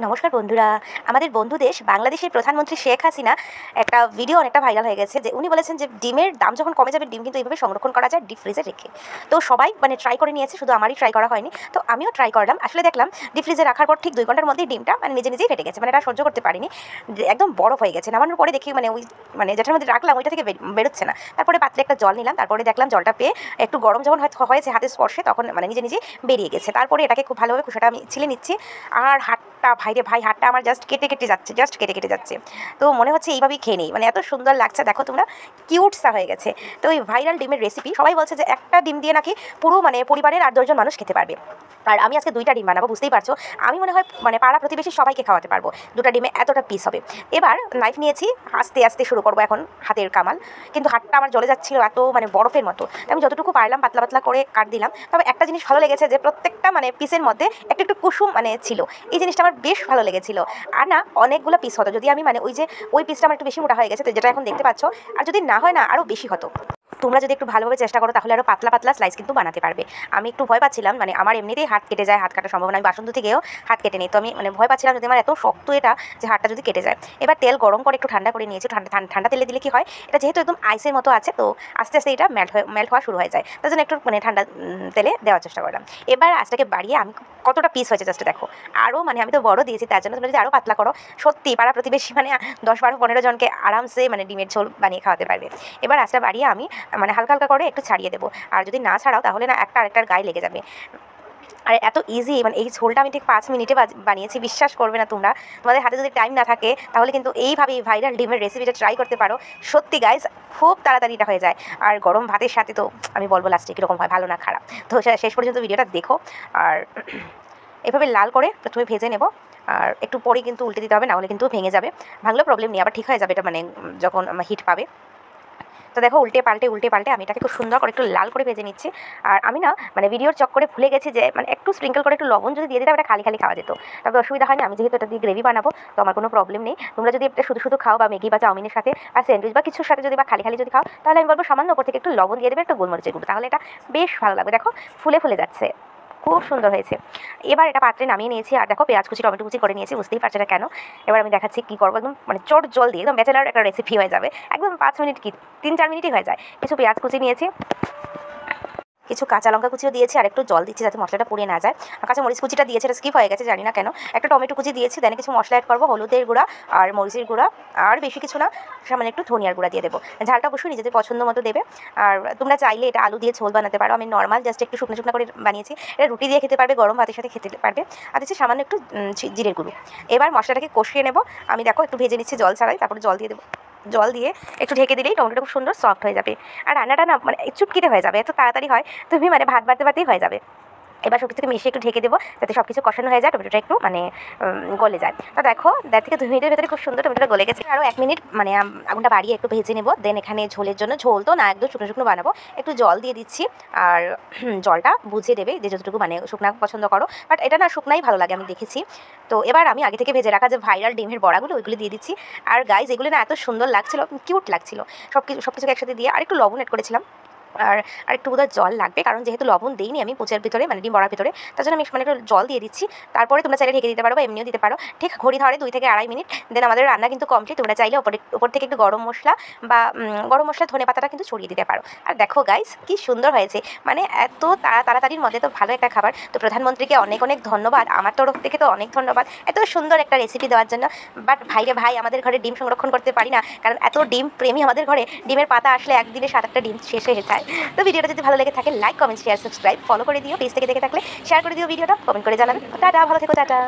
নমস্কার বন্ধুরা। আমাদের বন্ধু দেশ বাংলাদেশের প্রধানমন্ত্রী শেখ হাসিনা একটা ভিডিও অনেকটা ভাইরাল হয়ে গেছে, যে উনি বলেছেন যে ডিমের দাম যখন কমে যাবে ডিম কিন্তু এইভাবে সংরক্ষণ করা যায় ডিপ ফ্রিজে রেখে। তো সবাই ট্রাই করে নিয়েছে, শুধু আমারই ট্রাই করা হয়নি। তো আমিও ট্রাই করলাম। আসলে দেখলাম ডিপ ফ্রিজে রাখার পর ঠিক 2 ঘন্টার মধ্যেই ডিমটা নিজে নিজেই ফেটে গেছে। এটা সহ্য করতে পারিনি, একদম বরফ হয়ে গেছে। নামানোর পরে দেখি ওই যেটার মধ্যে রাখলাম ওইটা থেকে বেরোচ্ছে না। তারপরে পাত্রে একটা জল নিলাম, তারপরে দেখলাম জলটা পেয়ে একটু গরম যখন হয়েছে হাতের স্পর্শে, তখন নিজে নিজে বেরিয়ে গেছে। তারপরে এটাকে খুব ভালোভাবে কুসাটা আমি ছিলে নিচ্ছি। আর হাতটা ভাইরে ভাই, হাতটা আমার জাস্ট কেটে কেটে যাচ্ছে। তো মনে হচ্ছে এইভাবেই খেয়ে নেই, এত সুন্দর লাগছে। দেখো তোমরা, কিউটসা হয়ে গেছে। তো এই ভাইরাল ডিমের রেসিপি সবাই বলছে যে একটা ডিম দিয়ে নাকি পুরো পরিবারের 8-10 জন মানুষ খেতে পারবে। আর আমি আজকে 2টা ডিম বানাবো, বুঝতেই পারছো। আমি মনে হয় পাড়া প্রতিবেশী সবাইকে খাওয়াতে পারবো। 2টা ডিমে এতটা পিস হবে। এবার নাইফ নিয়েছি, আস্তে আস্তে শুরু করবো এখন হাতের কামাল। কিন্তু হাতটা আমার জ্বলে যাচ্ছিল এত বরফের মতো। আমি যতটুকু পারলাম পাতলা পাতলা করে কাট দিলাম। তবে একটা জিনিস ভালো লেগেছে, যে প্রত্যেকটা পিসের মধ্যে একটু একটু কুসুম ছিল। এই জিনিসটা আমার বেশ ভালো লেগেছিল। আর না, অনেকগুলো পিস হতো যদি আমি ওই পিসটা আমার একটু বেশি মোটা হয়ে গেছে, তো যেটা এখন দেখতে পাচ্ছ। আর যদি না হয় না, আরও বেশি হতো। তোমরা যদি একটু ভালোভাবে চেষ্টা করো তাহলে আরও পাতলা পাতলা স্লাইস কিন্তু বানাতে পারবে। আমি একটু ভয় পাচ্ছিলাম, আমার এমনিতেই হাত কেটে যায়, হাত কাটার সম্ভাবনা। আমি বাসন ধুতে গিয়েও হাত কেটে নিই। তো আমি ভয় পাচ্ছিলাম যদি আমার এত শক্ত এটা, যে হাতটা যদি কেটে যায়। এবার তেল গরম করে একটু ঠান্ডা করে নিয়েছি। ঠান্ডা তেলে দিলে কি হয়, এটা যেহেতু একদম আইসের মতো আছে, তো আস্তে আস্তে এটা মেল্ট হওয়া শুরু হয়ে যায়। তার জন্য একটু ঠান্ডা তেলে দেওয়ার চেষ্টা করলাম। এবার আজটাকে বাড়িয়ে আমি কতটা পিস হয়েছে জাস্ট দেখো। আরও আমি তো বড় দিয়েছি, তার জন্য তোমরা যদি আরও পাতলা করো, সত্যি পাড়া প্রতিবেশী 10-12-15 জনকে আরামসে ডিমের ঝোল বানিয়ে খাওয়াতে পারবে। এবার আঁচটা বাড়িয়ে আমি হালকা হালকা করে একটু ছাড়িয়ে দেবো। আর যদি না ছাড়াও তাহলে না একটা আরেকটার গায়ে লেগে যাবে। আর এত ইজি, এই ঝোলটা আমি ঠিক 5 মিনিটে বানিয়েছি। বিশ্বাস করবে না তোমরা। তোমাদের হাতে যদি টাইম না থাকে তাহলে কিন্তু এইভাবে ভাইরাল ডিমের রেসিপিটা ট্রাই করতে পারো। সত্যি গাইজ, খুব তাড়াতাড়ি এটা হয়ে যায়। আর গরম ভাতের সাথে তো আমি বলবো লাস্টে কীরকম হয়, ভালো না খারাপ। তো শেষ পর্যন্ত ভিডিওটা দেখো। আর এভাবে লাল করে প্রথমে ভেজে নেব। আর একটু পরে কিন্তু উল্টে দিতে হবে, না হলে কিন্তু ভেঙে যাবে। ভাঙলেও প্রবলেম নেই, আবার ঠিক হয়ে যাবে এটা যখন হিট পাবে। তো দেখো, উল্টে পাল্টে আমি এটাকে খুব সুন্দর করে একটু লাল করে ভেজে নিচ্ছি। আর আমি না ভিডিওর চক্করে ভুলে গেছি যে একটু স্প্রিঙ্কল করে একটু লবণ যদি দিয়ে দিতাম, এটা খালি খাওয়া যেত। তবে অসুবিধা হয়নি, আমি যেহেতু এটা দিয়ে গ্রেভি বানাবো, তো আমার কোনো প্রবলেম নেই। তোমরা যদি এটা শুধু খাও, বা ম্যাগি বা চাউমিনের সাথে বা স্যান্ডউইচ বা কিছুর সাথে যদি বা খালি যদি খাও, তাহলে আমি বলবো সামান্য উপর থেকে একটু লবণ দিয়ে দেবে, একটু গোলমরিচের গুঁড়ো, তাহলে এটা বেশ ভালো লাগবে। দেখো ফুলে যাচ্ছে, খুব সুন্দর হয়েছে। এবার এটা পাত্রে নামিয়ে নিয়েছি। আর দেখো, পেঁয়াজ কুচি টমেটো কুচি করে নিয়েছি, বুঝতেই পারছো এটা কেন। এবার আমি দেখাচ্ছি কী করবো। একদম চট জল দিয়ে একদম ব্যাচেলার একটা রেসিপি হয়ে যাবে। একদম 5 মিনিট কি 3-4 মিনিটই হয়ে যায়। কিছু পেঁয়াজ কুচি নিয়েছি, কিছু কাঁচা লঙ্কা কুচিও দিয়েছি, আর একটু জল দিচ্ছি যাতে মশলাটা পুড়ে না যায়। কাঁচা মরিচ কুচিটা দিয়েছে, এটা স্কিপ হয়ে গেছে, জানি না কেন। একটা টমেটো কুচি দিয়েছি, দেন কিছু মশলা অ্যাড করবো, হলুদের গুঁড়া আর মরিচের গুঁড়া, আর বেশি কিছু না, সামান্য একটু ধনিয়ার গুঁড়া দিয়ে দেবো। ঝালটা অবশ্যই নিজেদের পছন্দ মতো দেবে। আর তোমরা চাইলে এটা আলু দিয়ে ঝোল বানাতে পারো। আমি নর্মাল জাস্ট একটু শুকনো করে বানিয়েছি। এটা রুটি দিয়ে খেতে পারবে, গরম ভাতের সাথে খেতে পারবে। আর দিচ্ছি সামান্য একটু জিরের গুঁড়ো। এবার মশলাটাকে কষিয়ে নেব। আমি দেখো একটু ভেজে নিচ্ছি জল ছাড়াই, তারপরে জল দিয়ে দেবো। জল দিয়ে একটু ঢেকে দিলেই টমেটোটা খুব সুন্দর সফট হয়ে যাবে। আর রান্নাটা না চুটকিতে হয়ে যাবে, এত তাড়াতাড়ি হয়। তুমি ভাত বাড়তেই হয়ে যাবে। এবার সব কিছুকে মিশিয়ে একটু ঢেকে দেবো, যাতে সব কিছু কষানো হয়ে যায়, টমেটোটা একটু গলে যায়। তো দেখো 1.5 থেকে 2 মিনিটের ভেতরে খুব সুন্দর টমেটোটা গলে গেছে। আরও 1 মিনিট আগুনটা বাড়িয়ে একটু ভেজে নেবো। দেন এখানে ঝোলের জন্য, ঝোল তো না, একদম শুকনো বানাবো, একটু জল দিয়ে দিচ্ছি। আর জলটা বুঝিয়ে দেবে যে যতটুকু শুকনা পছন্দ করো, বাট এটা না শুকনাই ভালো লাগে, আমি দেখেছি। তো এবার আমি আগে থেকে ভেজে রাখা যে ভাইরাল ডিমের বড়াগুলো, ওইগুলো দিয়ে দিচ্ছি। আর গাইজ, এগুলো না এত সুন্দর লাগছিল, কিউট লাগছিল। সব কিছুকে একসাথে দিয়ে আর একটু লবণ অ্যাড করেছিলাম। আর একটু বোধহয় জল লাগবে, কারণ যেহেতু লবণ দিইনি আমি পোচার ভিতরে, ডিম বড়ার ভিতরে, তার জন্য আমি একটু জল দিয়ে দিচ্ছি। তারপরে তোমরা চাইলে ঢেকে দিতে পারো বা এমনিও দিতে পারো। ঠিক ঘড়ি ধরে 2 থেকে 2.5 মিনিট। দেন আমাদের রান্না কিন্তু কমপ্লিট। তোমরা চাইলে ওপর থেকে একটু গরম মশলা বা ধনে পাতাটা কিন্তু ছড়িয়ে দিতে পারো। আর দেখো গাইস, কি সুন্দর হয়েছে। এত তাড়াতাড়ির মধ্যে তো ভালো একটা খাবার। তো প্রধানমন্ত্রীকে অনেক অনেক ধন্যবাদ, আমার তরফ থেকে তো অনেক ধন্যবাদ এত সুন্দর একটা রেসিপি দেওয়ার জন্য। বাট ভাইরে ভাই, আমাদের ঘরে ডিম সংরক্ষণ করতে পারি না, কারণ এত ডিম প্রেমী আমাদের ঘরে। ডিমের পাতা আসলে একদিনে 7-8টা ডিম শেষ হয়ে যায়। তো ভিডিওটা যদি ভালো লেগে থাকে, like comment share subscribe follow করে দিও। পেজ থেকে দেখে থাকলে শেয়ার করে দিও ভিডিওটা, কমেন্ট করে জানাবে। টাটা, ভালো থেকো, টাটা।